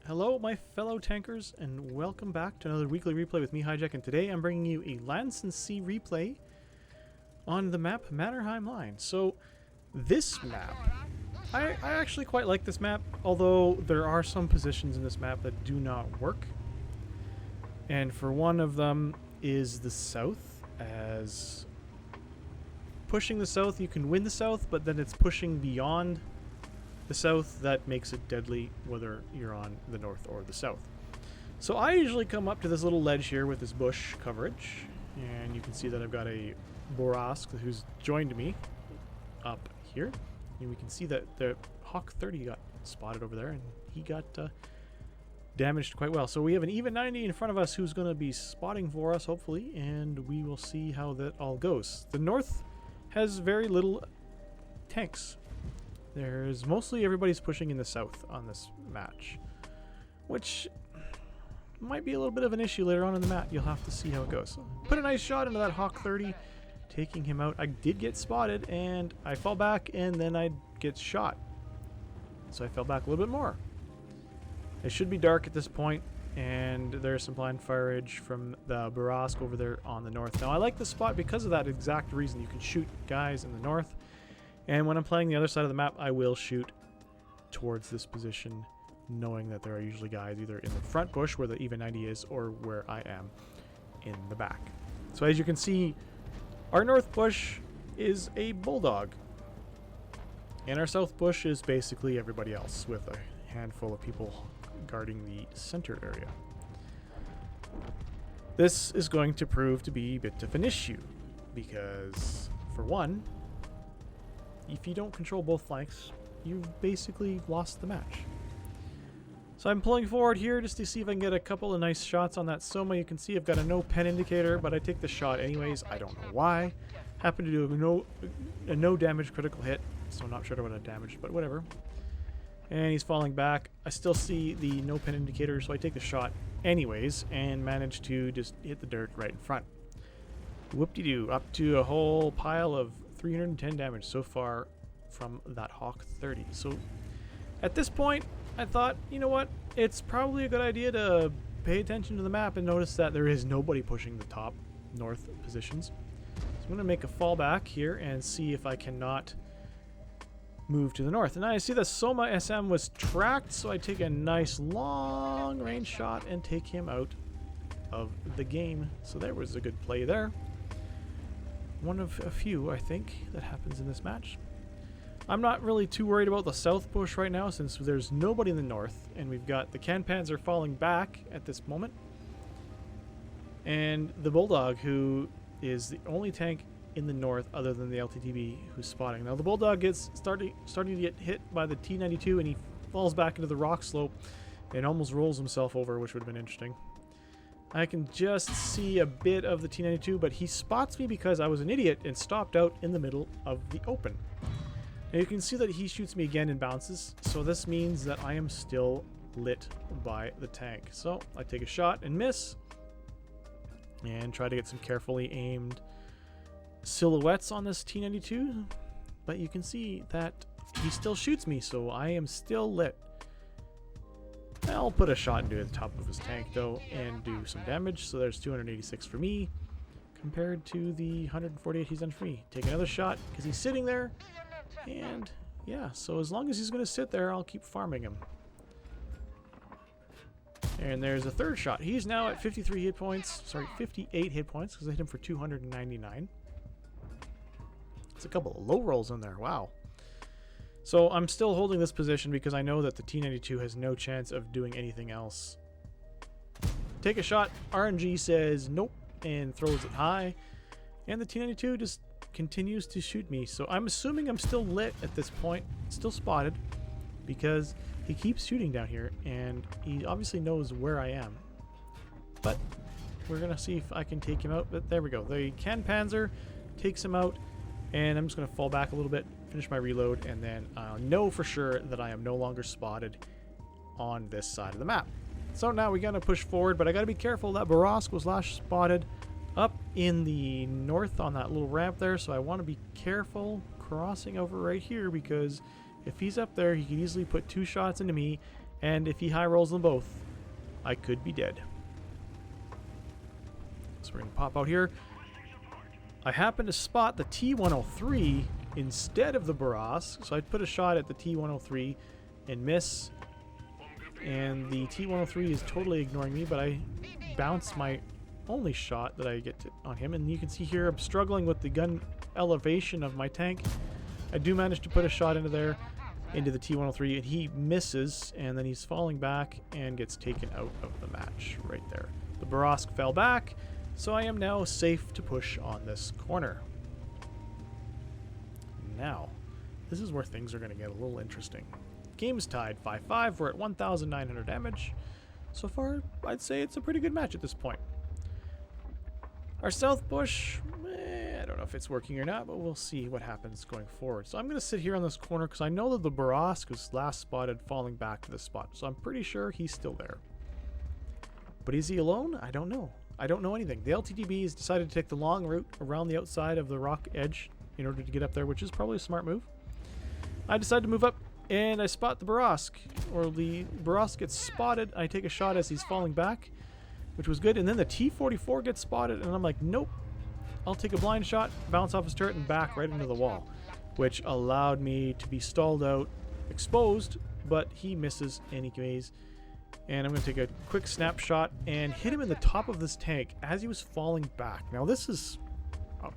Hello, my fellow tankers, and welcome back to another weekly replay with me, Hijack, and today I'm bringing you a Lansen C replay on the map Mannerheim Line. So, this map, I actually quite like this map, although there are some positions in this map that do not work. And for one of them is the south, as pushing the south, you can win the south, but then it's pushing beyond the south that makes it deadly whether you're on the north or the south. So I usually come up to this little ledge here with this bush coverage, and you can see that I've got a Borask who's joined me up here, and we can see that the Hawk 30 got spotted over there, and he got damaged quite well. So we have an even 90 in front of us who's going to be spotting for us, hopefully, and we will see how that all goes. The north has very little tanks. There's mostly everybody's pushing in the south on this match, which might be a little bit of an issue later on in the map. You'll have to see how it goes. Put a nice shot into that Hawk 30, taking him out. I did get spotted, and I fell back, and then I get shot. So I fell back a little bit more. It should be dark at this point, and there's some blind fireage from the Borask over there on the north. Now, I like this spot because of that exact reason. You can shoot guys in the north. And when I'm playing the other side of the map, I will shoot towards this position, knowing that there are usually guys either in the front bush where the even 90 is, or where I am in the back. So as you can see, our north bush is a bulldog, and our south bush is basically everybody else, with a handful of people guarding the center area. This is going to prove to be a bit of an issue, because for one, if you don't control both flanks, you've basically lost the match. So I'm pulling forward here just to see if I can get a couple of nice shots on that Soma. You can see I've got a no pen indicator, but I take the shot anyways. I don't know why. Happened to do a no damage critical hit, so I'm not sure what I damaged, but whatever. And he's falling back. I still see the no pen indicator, so I take the shot anyways and manage to just hit the dirt right in front. Whoop-de-doo, up to a whole pile of 310 damage so far from that Hawk 30. So at this point, I thought, you know what, it's probably a good idea to pay attention to the map and notice that there is nobody pushing the top north positions. So I'm going to make a fallback here and see if I cannot move to the north. And I see the Soma SM was tracked, so I take a nice long range shot and take him out of the game. So there was a good play there. One of a few, I think, that happens in this match. I'm not really too worried about the south push right now, since there's nobody in the north, and we've got the Kanpanzer falling back at this moment, and the Bulldog, who is the only tank in the north other than the LTTB who's spotting. Now the Bulldog gets starting to get hit by the T-92, and he falls back into the rock slope and almost rolls himself over, which would have been interesting. I can just see a bit of the T-92, but he spots me because I was an idiot and stopped out in the middle of the open. Now you can see that he shoots me again and bounces, so this means that I am still lit by the tank. So I take a shot and miss, and try to get some carefully aimed silhouettes on this T-92, but you can see that he still shoots me, so I am still lit. I'll put a shot into the top of his tank though and do some damage. So there's 286 for me compared to the 148 he's done for me. Take another shot because he's sitting there, and yeah, so as long as he's going to sit there, I'll keep farming him. And there's a third shot. He's now at 53 hit points, sorry, 58 hit points, because I hit him for 299. It's a couple of low rolls in there, wow. So I'm still holding this position because I know that the T-92 has no chance of doing anything else. Take a shot. RNG says nope and throws it high. And the T-92 just continues to shoot me. So I'm assuming I'm still lit at this point. Still spotted. Because he keeps shooting down here. And he obviously knows where I am. But we're going to see if I can take him out. But there we go. The Kanpanzer takes him out. And I'm just going to fall back a little bit, finish my reload, and then I'll know for sure that I am no longer spotted on this side of the map. So now we got to push forward, but I got to be careful. That Borask was last spotted up in the north on that little ramp there, so I want to be careful crossing over right here, because if he's up there, he could easily put 2 shots into me, and if he high rolls them both, I could be dead. So we're going to pop out here. I happen to spot the T-103 instead of the Barask, so I put a shot at the T-103 and miss, and the T-103 is totally ignoring me, but I bounce my only shot that I get on him, and you can see here I'm struggling with the gun elevation of my tank. I do manage to put a shot into there, into the T-103, and he misses, and then he's falling back and gets taken out of the match right there. The Barask fell back, so I am now safe to push on this corner. Now, this is where things are going to get a little interesting. Game is tied 5-5. We're at 1,900 damage. So far, I'd say it's a pretty good match at this point. Our south bush, I don't know if it's working or not, but we'll see what happens going forward. So I'm going to sit here on this corner because I know that the Barask was last spotted falling back to this spot. So I'm pretty sure he's still there. But is he alone? I don't know. I don't know anything. The LTTB has decided to take the long route around the outside of the rock edge in order to get up there, which is probably a smart move. I decide to move up, and I spot the Barask, or the Barask gets spotted. I take a shot as he's falling back, which was good, and then the T-44 gets spotted, and I'm like, nope. I'll take a blind shot, bounce off his turret, and back right into the wall, which allowed me to be stalled out, exposed, but he misses anyways. And I'm going to take a quick snapshot and hit him in the top of this tank as he was falling back. Now this is,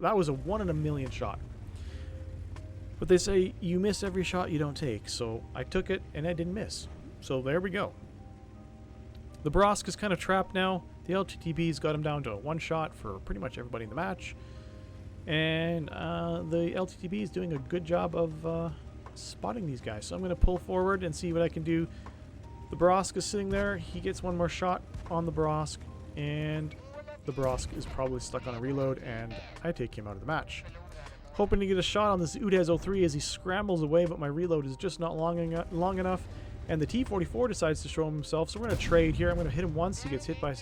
that was a 1 in a million shot. But they say you miss every shot you don't take. So I took it and I didn't miss. So there we go. The Barask is kind of trapped now. The LTTB's got him down to a 1 shot for pretty much everybody in the match. And the LTTB is doing a good job of spotting these guys. So I'm going to pull forward and see what I can do. The Barask is sitting there. He gets 1 more shot on the Barask, and the Barask is probably stuck on a reload, and I take him out of the match. Hoping to get a shot on this UDES 03 as he scrambles away, but my reload is just not long enough, and the T-44 decides to show himself, so we're going to trade here. I'm going to hit him once. He gets hit by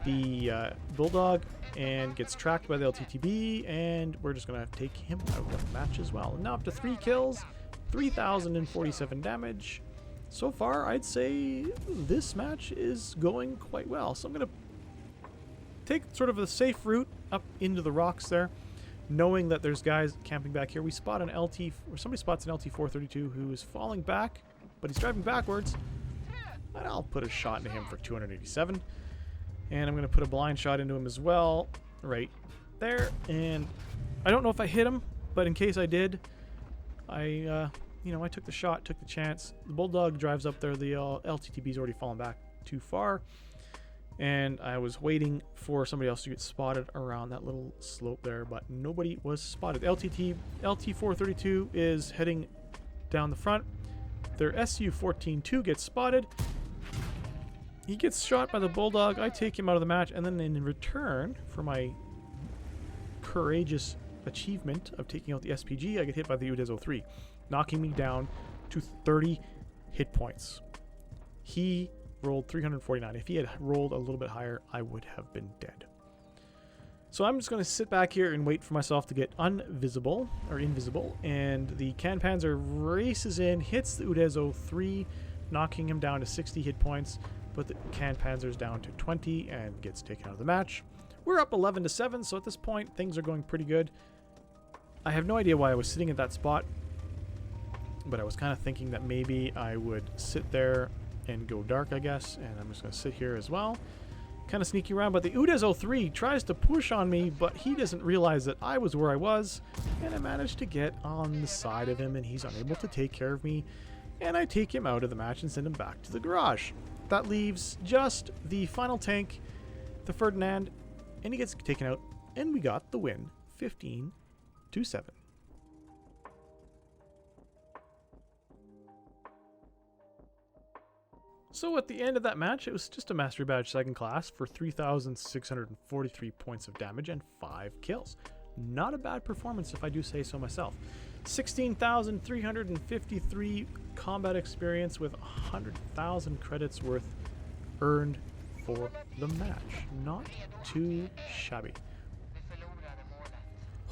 the Bulldog and gets tracked by the LTTB, and we're just going to take him out of the match as well. And now up to 3 kills, 3,047 damage. So far, I'd say this match is going quite well. So I'm going to take sort of a safe route up into the rocks there, knowing that there's guys camping back here. We spot an LT, or somebody spots an LT-432 who is falling back, but he's driving backwards. And I'll put a shot into him for 287. And I'm going to put a blind shot into him as well, right there. And I don't know if I hit him, but in case I did, I took the shot, took the chance. The Bulldog drives up there. The LTTB's already fallen back too far. And I was waiting for somebody else to get spotted around that little slope there, but nobody was spotted. LT-432 is heading down the front. Their SU-14-2 gets spotted. He gets shot by the Bulldog. I take him out of the match, and then in return for my courageous achievement of taking out the SPG, I get hit by the UDES 03. Knocking me down to 30 hit points. He rolled 349. If he had rolled a little bit higher, I would have been dead. So I'm just going to sit back here and wait for myself to get invisible, and the Panzer races in, hits the UDES 03, knocking him down to 60 hit points, but the Panzer's down to 20 and gets taken out of the match. We're up 11-7, so at this point, things are going pretty good. I have no idea why I was sitting at that spot, but I was kind of thinking that maybe I would sit there and go dark, I guess, and I'm just going to sit here as well. Kind of sneaky around, but the UDES 03 tries to push on me, but he doesn't realize that I was where I was, and I managed to get on the side of him, and he's unable to take care of me, and I take him out of the match and send him back to the garage. That leaves just the final tank, the Ferdinand, and he gets taken out, and we got the win, 15-7. So at the end of that match, it was just a Mastery Badge 2nd class for 3,643 points of damage and 5 kills. Not a bad performance if I do say so myself. 16,353 combat experience with 100,000 credits worth earned for the match. Not too shabby.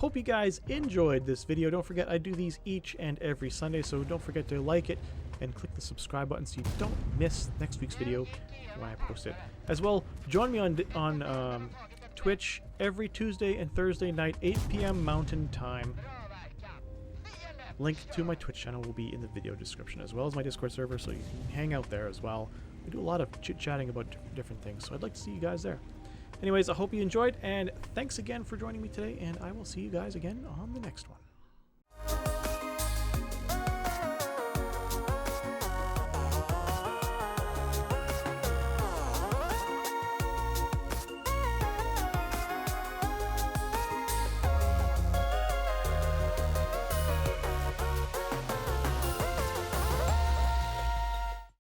Hope you guys enjoyed this video. Don't forget, I do these each and every Sunday, so don't forget to like it and click the subscribe button so you don't miss next week's video when I post it. As well, join me on Twitch every Tuesday and Thursday night, 8 p.m. Mountain Time. Link to my Twitch channel will be in the video description, as well as my Discord server, so you can hang out there as well. We do a lot of chit-chatting about different things, so I'd like to see you guys there. Anyways, I hope you enjoyed, and thanks again for joining me today, and I will see you guys again on the next one.